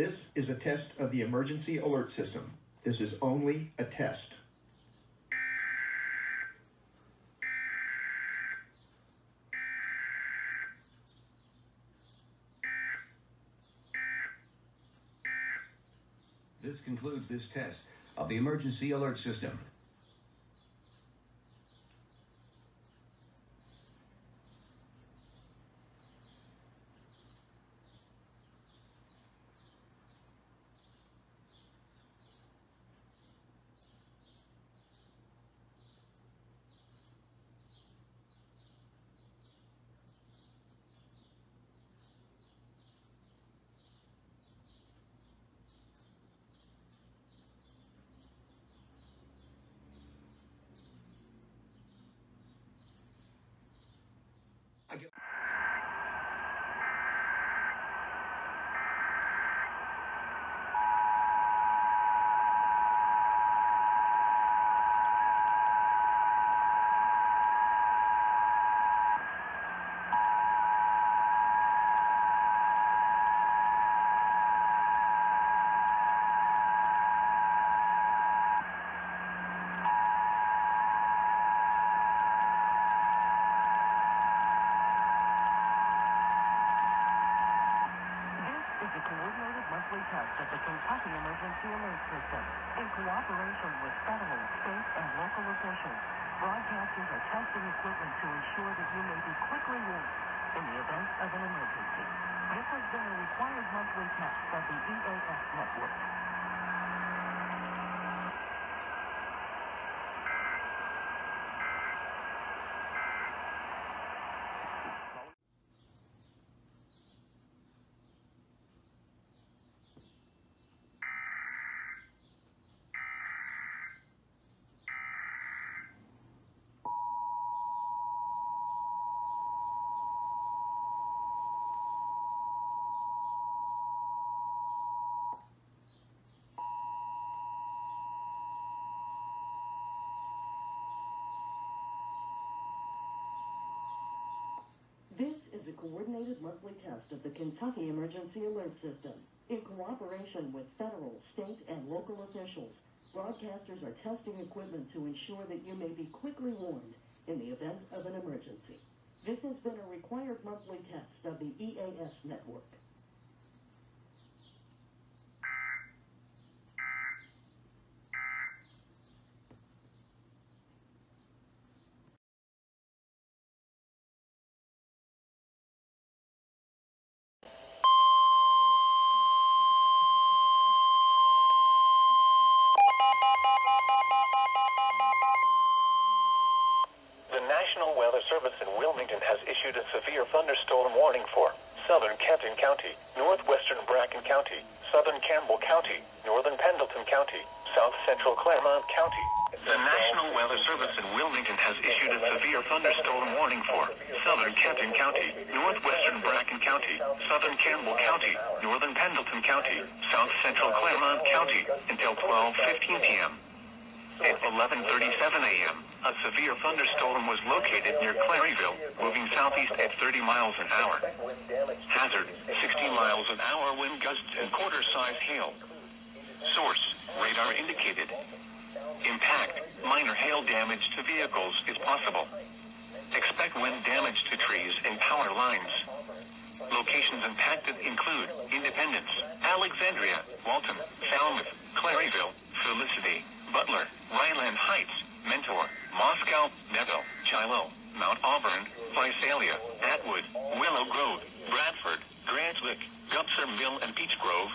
This is a test of the emergency alert system. This is only a test. This concludes this test of the emergency alert system. Monthly test of the Kentucky Emergency Alert System in cooperation with federal, state, and local officials. Broadcasters are testing equipment to ensure that you may be quickly warned in the event of an emergency. This has been a required monthly test of the EAS network. This is a coordinated monthly test of the Kentucky Emergency Alert System in cooperation with federal, state, and local officials. Broadcasters are testing equipment to ensure that you may be quickly warned in the event of an emergency. This has been a required monthly test of the EAS network. The National Weather Service in Wilmington has issued a severe thunderstorm warning for southern Kenton County, northwestern Bracken County, southern Campbell County, northern Pendleton County, south central Claremont County. The National Weather Service in Wilmington has issued a severe thunderstorm warning for southern Kenton County, northwestern Bracken County, southern Campbell County, northern Pendleton County, south central Claremont County until 12:15 p.m. At 11:37 a.m., a severe thunderstorm was located near Claryville, moving southeast at 30 miles an hour. Hazard, 60 miles an hour wind gusts and quarter-size hail. Source, radar indicated. Impact, minor hail damage to vehicles is possible. Expect wind damage to trees and power lines. Locations impacted include Independence, Alexandria, Walton, Falmouth, Claryville, Felicity, Butler, Ryland Heights, Mentor, Moscow, Neville, Shiloh, Mount Auburn, Visalia, Atwood, Willow Grove, Bradford, Grantwick, Gupser Mill, and Peach Grove.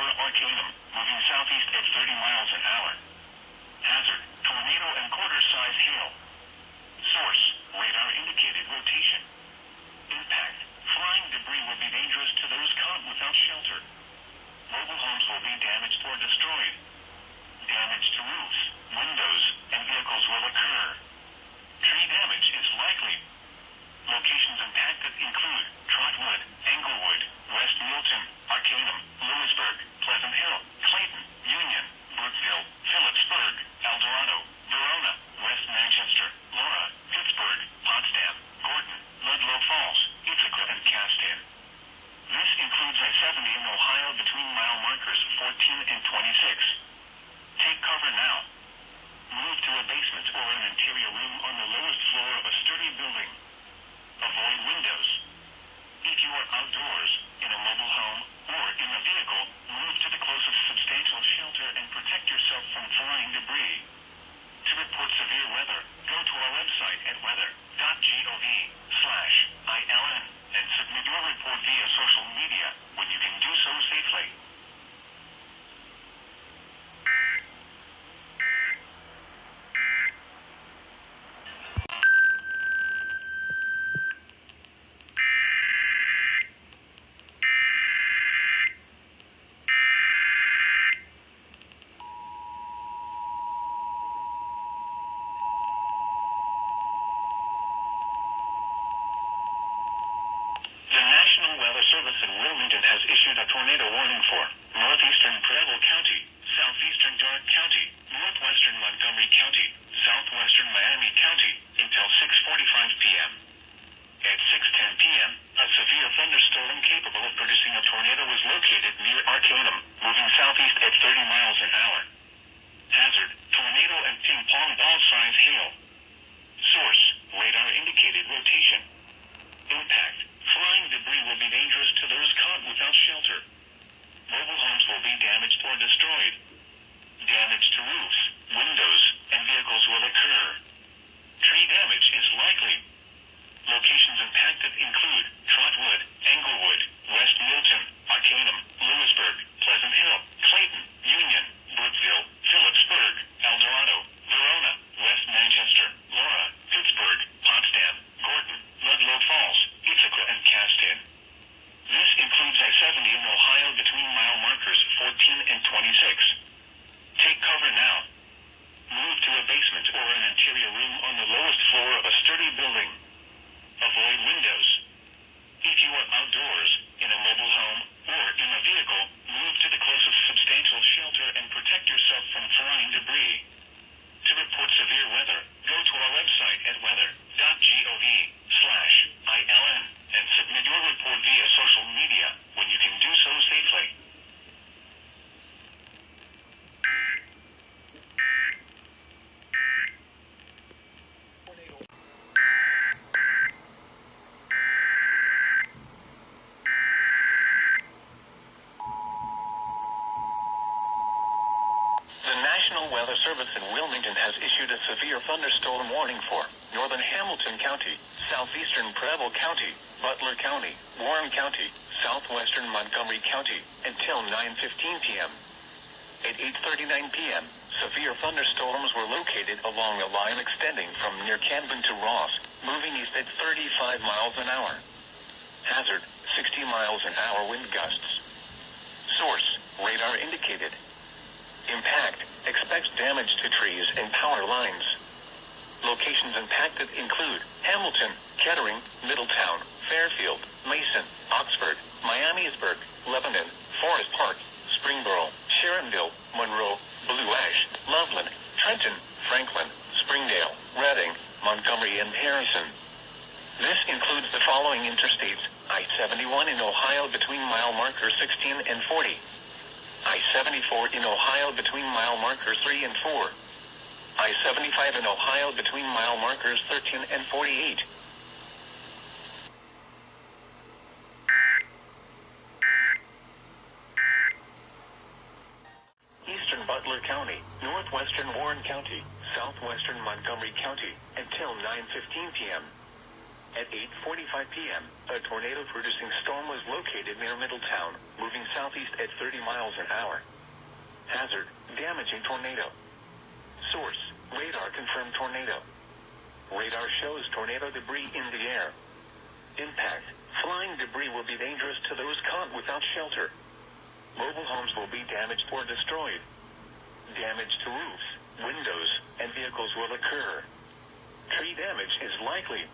over Arcanum, moving southeast at 30 miles an hour. Hazard, tornado and quarter-size hail. Source, radar indicated rotation. Impact, flying debris will be dangerous to those caught without shelter. Mobile homes will be damaged or destroyed. Damage to roofs, windows, and vehicles will occur. Tree damage is likely. Locations impacted include Trotwood, Englewood, West Milton, Arcanum, Lewisburg, Pleasant Hill, Clayton, Union, Brookville, Phillipsburg, El Dorado, Verona, West Manchester, Laura, Pittsburgh, Potsdam, Gordon, Ludlow Falls, Ithaca, and Castan. This includes I-70 in Ohio between mile markers 14 and 26. Take cover now. Move to a basement or an interior room on the lowest floor of a sturdy building. Avoid windows. If you are outdoors, in a mobile home, or in a vehicle, move to the closest substantial shelter and protect yourself from flying debris. To report severe weather, go to our website at weather.gov/ILN and submit your report via social media when you can do so safely. The National Weather Service in Wilmington has issued a tornado warning for northeastern Preble County, southeastern Darke County, northwestern Montgomery County, southwestern Miami County, until 6:45 p.m. At 6:10 p.m., a severe thunderstorm capable of producing a tornado was located near Arcanum, moving southeast at 30 miles an hour. Hazard, tornado and ping-pong ball-size hail. Source, radar indicated rotation. Impact, flying debris will be dangerous to those caught without shelter. Mobile homes will be damaged or destroyed. Damage to roofs, windows, and vehicles will occur. Tree damage is likely. Locations impacted include Trotwood, Englewood, West Milton, Arcanum, Lewisburg, Pleasant Hill, Clayton, Union, Brookville, Phillipsburg, El Dorado, Verona, West Manchester, Laura, Pittsburgh, Potsdam, Gordon, Ludlow Falls, Ithaca, and Castan. This includes I-70 in Ohio between mile markers 14 and 26. Take cover now. Move to a basement or an interior room on the lowest floor of a sturdy building. Avoid windows. If you are outdoors, in a mobile home, or in a vehicle, move to the closest substantial shelter and protect yourself from flying debris. To report severe weather, go to our website at weather.gov/ILN and submit your report via social media when you can do so safely. The National Weather Service in Wilmington has issued a severe thunderstorm warning for northern Hamilton County, southeastern Preble County, Butler County, Warren County, southwestern Montgomery County, until 9:15 p.m. At 8:39 p.m., severe thunderstorms were located along a line extending from near Canton to Ross, moving east at 35 miles an hour. Hazard, 60 miles an hour wind gusts. Source, radar indicated. Impact, expects damage to trees and power lines. Locations impacted include Hamilton, Kettering, Middletown, Fairfield, Mason, Oxford, Miamisburg, Lebanon, Forest Park, Springboro, Sharonville, Monroe, Blue Ash, Loveland, Trenton, Franklin, Springdale, Reading, Montgomery, and Harrison. This includes the following interstates: I-71 in Ohio between mile markers 16 and 40. I-74 in Ohio between mile markers 3 and 4. I-75 in Ohio between mile markers 13 and 48. Eastern Butler County, northwestern Warren County, southwestern Montgomery County, until 9:15 p.m. At 8:45 p.m., a tornado-producing storm was located near Middletown, moving southeast at 30 miles an hour. Hazard, damaging tornado. Source, radar confirmed tornado. Radar shows tornado debris in the air. Impact, flying debris will be dangerous to those caught without shelter. Mobile homes will be damaged or destroyed. Damage to roofs, windows, and vehicles will occur. Tree damage is likely.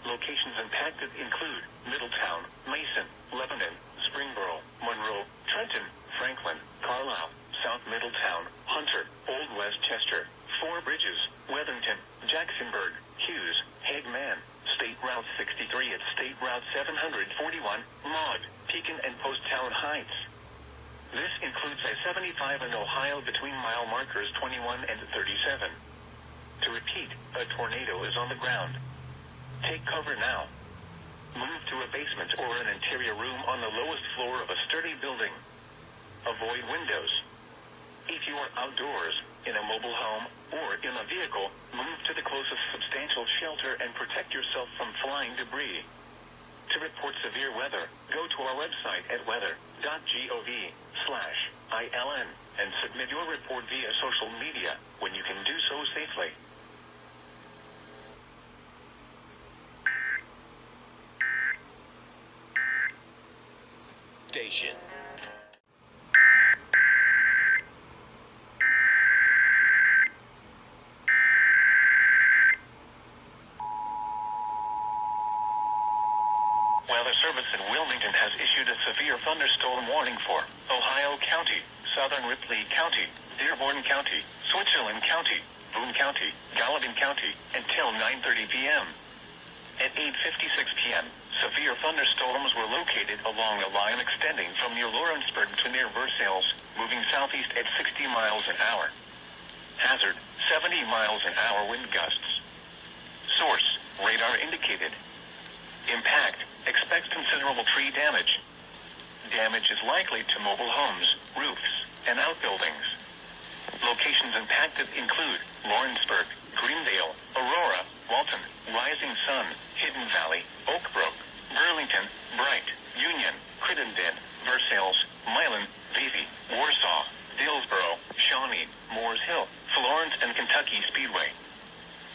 Locations impacted include Middletown, Mason, Lebanon, Springboro, Monroe, Trenton, Franklin, Carlisle, South Middletown, Hunter, Old Westchester, Four Bridges, Weatherington, Jacksonburg, Hughes, Hagman, State Route 63 at State Route 741, Maud, Pekin and Poasttown Heights. This includes I-75 in Ohio between mile markers 21 and 37. To repeat, a tornado is on the ground. Take cover now. Move to a basement or an interior room on the lowest floor of a sturdy building. Avoid windows. If you are outdoors, in a mobile home, or in a vehicle, move to the closest substantial shelter and protect yourself from flying debris. To report severe weather, go to our website at weather.gov/ILN and submit your report via social media when you can do so safely. Station. Weather Service in Wilmington has issued a severe thunderstorm warning for Ohio County, Southern Ripley County, Dearborn County, Switzerland County, Boone County, Gallatin County, until 9:30 p.m. At 8:56 p.m., severe thunderstorms were located along a line extending from near Lawrenceburg to near Versailles, moving southeast at 60 miles an hour. Hazard, 70 miles an hour wind gusts. Source, radar indicated. Impact, expects considerable tree damage. Damage is likely to mobile homes, roofs, and outbuildings. Locations impacted include Lawrenceburg, Greendale, Aurora, Walton, Rising Sun, Hidden Valley, Oak Brook, Burlington, Bright, Union, Crittenden, Versailles, Milan, Davie, Warsaw, Dillsboro, Shawnee, Moores Hill, Florence and Kentucky Speedway.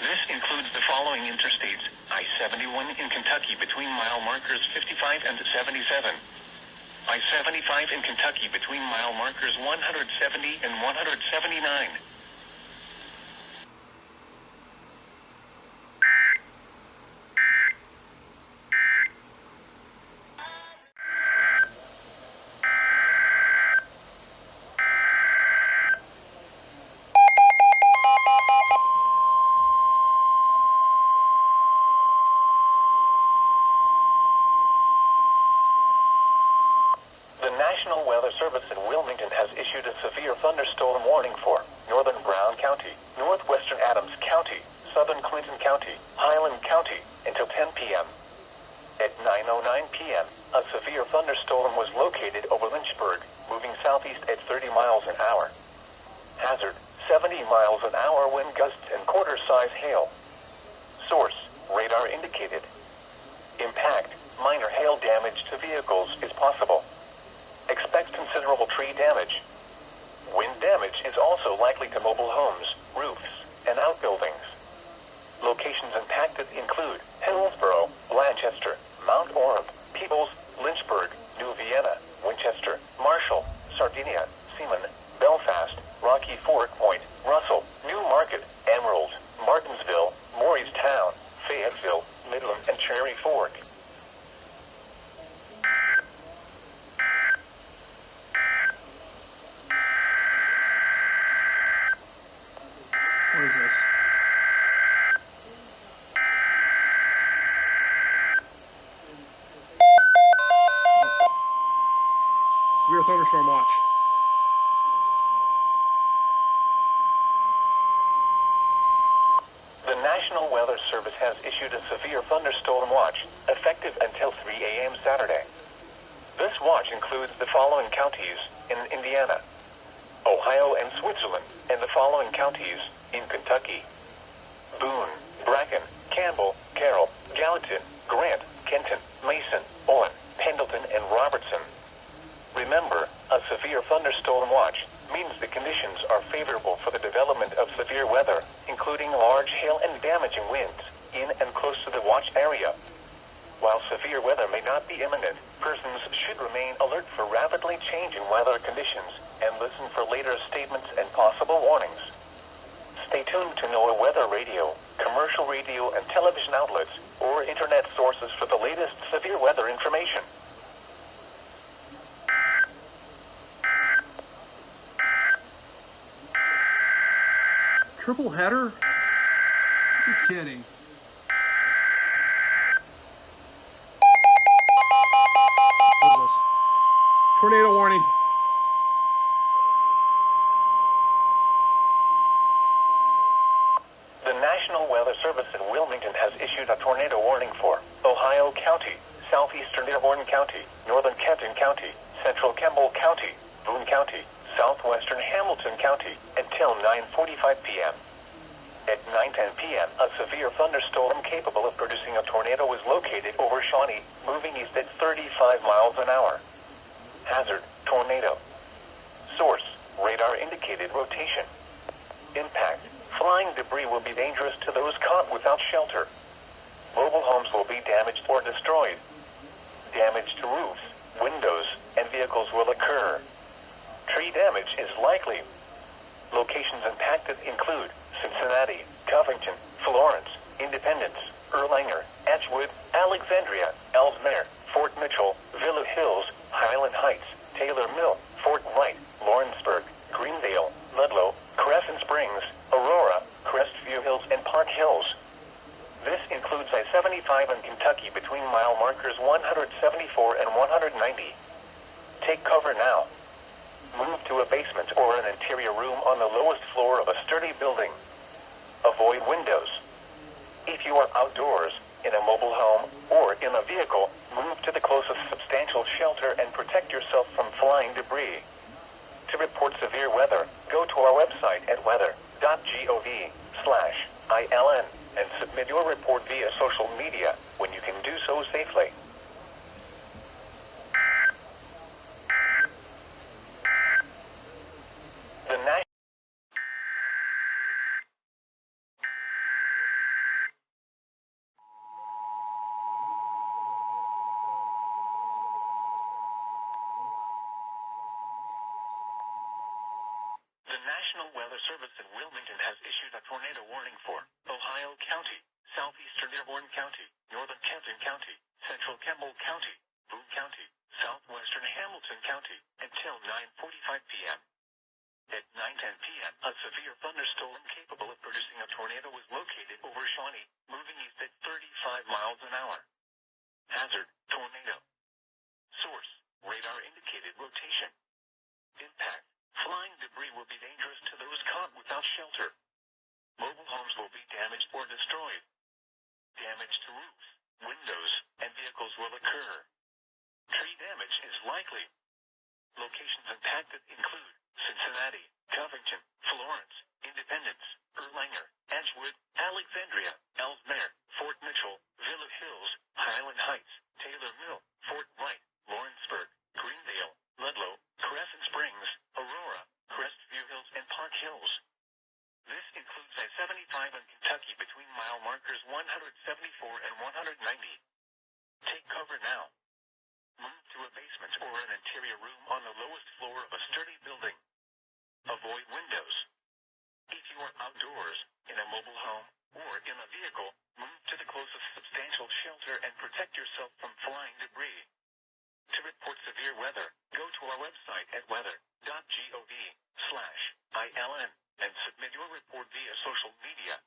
This includes the following interstates: I-71 in Kentucky between mile markers 55 and 77. I-75 in Kentucky between mile markers 170 and 179. The National Weather Service in Wilmington has issued a severe thunderstorm warning for northern Brown County, northwestern Adams County, southern Clinton County, Highland County, until 10 p.m. At 9:09 p.m., a severe thunderstorm was located over Lynchburg, moving southeast at 30 miles an hour. Hazard, 70 miles an hour wind gusts and quarter-size hail. Source, radar indicated. Impact, minor hail damage to vehicles is possible. Expects considerable tree damage. Wind damage is also likely to mobile homes, roofs, and outbuildings. Locations impacted include Hillsboro, Blanchester, Mount Orab, Peebles, Lynchburg, New Vienna, Winchester, Marshall, Sardinia, Seaman, Belfast, Rocky Fork Point, Russell, New Market, Emerald, Martinsville, Morristown, Fayetteville, Midland, and Cherry Fork. What is this? Severe thunderstorm watch. The National Weather Service has issued a severe thunderstorm watch, effective until 3 a.m. Saturday. This watch includes the following counties in Indiana, Ohio and Switzerland, and the following counties in Kentucky: Boone, Bracken, Campbell, Carroll, Gallatin, Grant, Kenton, Mason, Owen, Pendleton, and Robertson. Remember, a severe thunderstorm watch means the conditions are favorable for the development of severe weather, including large hail and damaging winds, in and close to the watch area. While severe weather may not be imminent, persons should remain alert for rapidly changing weather conditions and listen for later statements and possible warnings. Stay tuned to NOAA weather radio, commercial radio and television outlets, or internet sources for the latest severe weather information. Triple header? You're kidding. What is this? Tornado warning. The National Weather Service in Wilmington has issued a tornado warning for Ohio County, southeastern Dearborn County, northern Kenton County, central Campbell County, Boone County, southwestern Hamilton County until 9:45 p.m. At 9:10 p.m., a severe thunderstorm capable of producing a tornado was located over Shawnee, moving east at 35 miles an hour. Hazard, tornado. Source, radar indicated rotation. Impact, flying debris will be dangerous to those caught without shelter. Mobile homes will be damaged or destroyed. Damage to roofs, windows, and vehicles will occur. Tree damage is likely. Locations impacted include Cincinnati, Covington, Florence, Independence, Erlanger, Edgewood, Alexandria, Ellesmere, Fort Mitchell, Villa Hills, Highland Heights, Taylor Mill, Fort Wright, Lawrenceburg, Greendale, Ludlow, Crescent Springs, Aurora, Crestview Hills, and Park Hills. This includes I-75 in Kentucky between mile markers 174 and 190. Take cover now. Move to a basement or an interior room on the lowest floor of a sturdy building. Avoid windows. If you are outdoors, in a mobile home, or in a vehicle, move to the closest substantial shelter and protect yourself from flying debris. To report severe weather, go to our website at weather.gov/ILN and submit your report via social media when you can do so safely. The National Weather Service in Wilmington has issued a tornado warning for Ohio County, southeastern Dearborn County, northern Kenton County, central Campbell County, Boone County, southwestern Hamilton County until 9:45 p.m. At 9:10 p.m., a severe thunderstorm capable of producing a tornado was located over Shawnee, moving east at 35 miles an hour. Hazard, tornado. Source, radar indicated rotation. Impact, flying debris will be dangerous to those caught without shelter. Mobile homes will be damaged or destroyed. Damage to roofs, windows, and vehicles will occur. Tree damage is likely. Locations impacted include Cincinnati, Covington, Florence, Independence, Erlanger, Edgewood, Alexandria, Ellesmere, Fort Mitchell, Villa Hills, Highland Heights, Taylor Mill, Fort Wright, Lawrenceburg, Greendale, Ludlow, Crescent Springs, Aurora, Crestview Hills, and Park Hills. This includes I-75 in Kentucky between mile markers 174 and 190. Take cover now. Move to a basement or an interior room on the lowest floor of a sturdy building. Avoid windows. If you are outdoors, in a mobile home, or in a vehicle, move to the closest substantial shelter and protect yourself from flying debris. To report severe weather, go to our website at weather.gov/ILN and submit your report via social media